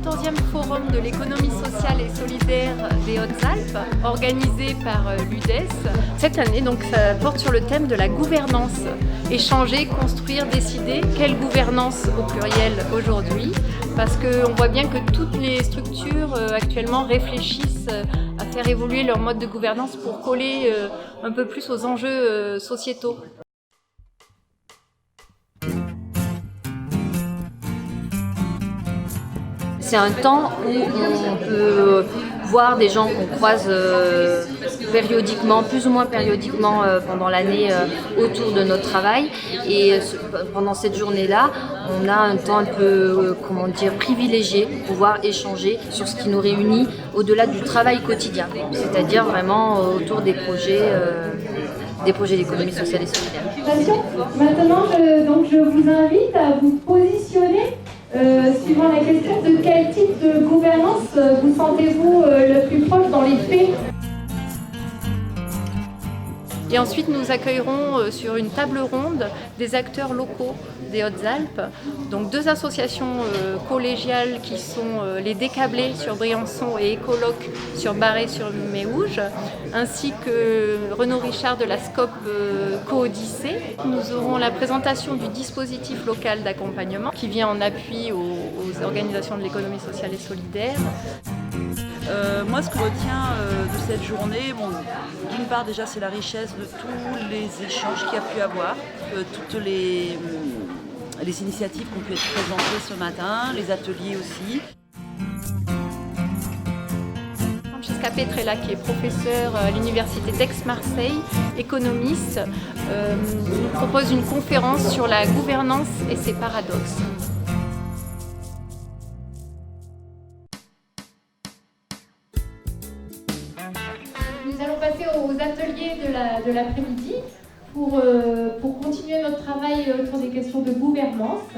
14e forum de l'économie sociale et solidaire des Hautes-Alpes, organisé par l'UDES. Cette année, donc, ça porte sur le thème de la gouvernance. Échanger, construire, décider. Quelle gouvernance au pluriel aujourd'hui? Parce qu'on voit bien que toutes les structures actuellement réfléchissent à faire évoluer leur mode de gouvernance pour coller un peu plus aux enjeux sociétaux. C'est un temps où on peut voir des gens qu'on croise périodiquement, plus ou moins périodiquement pendant l'année autour de notre travail. Et pendant cette journée-là, on a un temps un peu, privilégié pour pouvoir échanger sur ce qui nous réunit au-delà du travail quotidien. C'est-à-dire vraiment autour des projets d'économie sociale et solidaire. Maintenant, je vous invite à vous positionner suivant la question de quel type de gouvernance vous sentez-vous le plus proche dans les faits. Et ensuite, nous accueillerons sur une table ronde des acteurs locaux des Hautes-Alpes, donc deux associations collégiales qui sont les Décablés sur Briançon et Écoloc sur Barré-sur-Méouge, ainsi que Renaud Richard de la SCOP Codyssée. Nous aurons la présentation du dispositif local d'accompagnement qui vient en appui aux organisations de l'économie sociale et solidaire. Moi, ce que je retiens de cette journée, d'une part déjà c'est la richesse de tous les échanges qu'il y a pu avoir, toutes les initiatives qui ont pu être présentées ce matin, les ateliers aussi. Francesca Petrella, qui est professeure à l'université d'Aix-Marseille, économiste, nous propose une conférence sur la gouvernance et ses paradoxes. Nous allons passer aux ateliers de l'après-midi pour continuer notre travail autour des questions de gouvernance.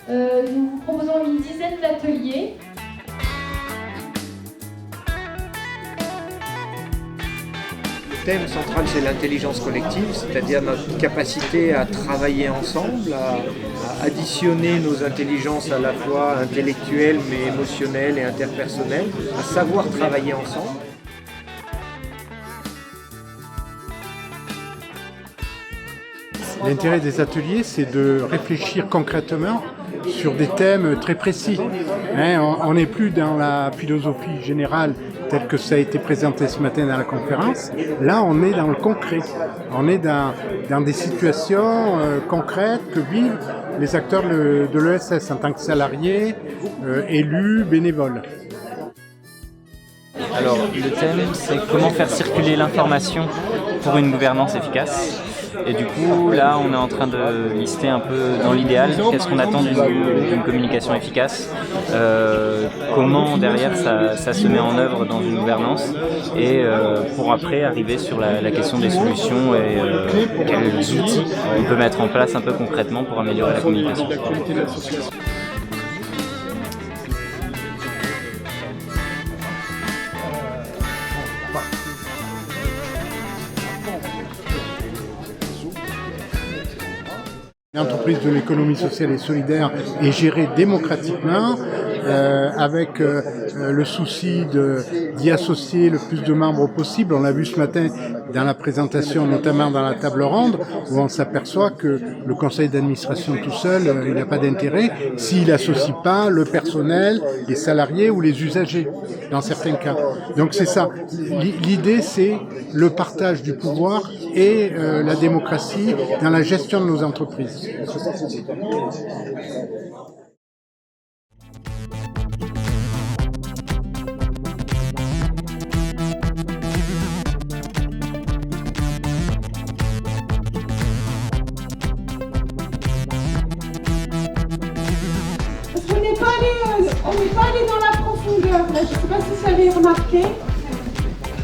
Nous vous proposons une dizaine d'ateliers. Le thème central, c'est l'intelligence collective, c'est-à-dire notre capacité à travailler ensemble, à additionner nos intelligences à la fois intellectuelles, mais émotionnelles et interpersonnelles, à savoir travailler ensemble. L'intérêt des ateliers, c'est de réfléchir concrètement sur des thèmes très précis. On n'est plus dans la philosophie générale telle que ça a été présenté ce matin dans la conférence. Là, on est dans le concret. On est dans des situations concrètes que vivent les acteurs de l'ESS en tant que salariés, élus, bénévoles. Alors, le thème, c'est comment faire circuler l'information pour une gouvernance efficace. Et du coup, là, on est en train de lister un peu dans l'idéal qu'est-ce qu'on attend d'une communication efficace, comment derrière ça se met en œuvre dans une gouvernance, et pour après arriver sur la question des solutions et quels outils on peut mettre en place un peu concrètement pour améliorer la communication. L'entreprise de l'économie sociale et solidaire est gérée démocratiquement avec le souci d'y associer le plus de membres possible. On l'a vu ce matin dans la présentation, notamment dans la table ronde, où on s'aperçoit que le conseil d'administration tout seul, il n'a pas d'intérêt s'il n'associe pas le personnel, les salariés ou les usagers, dans certains cas. Donc c'est ça. L'idée, c'est le partage du pouvoir et la démocratie dans la gestion de nos entreprises. Parce qu'on n'est pas allé dans la profondeur, là. Je ne sais pas si vous avez remarqué.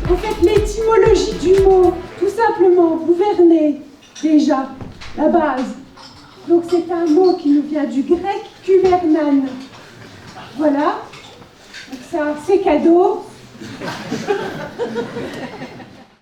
En fait, l'étymologie du mot, tout simplement, gouverner, déjà, la base. Donc c'est un mot qui nous vient du grec kubernan. Voilà. Donc ça, c'est cadeau.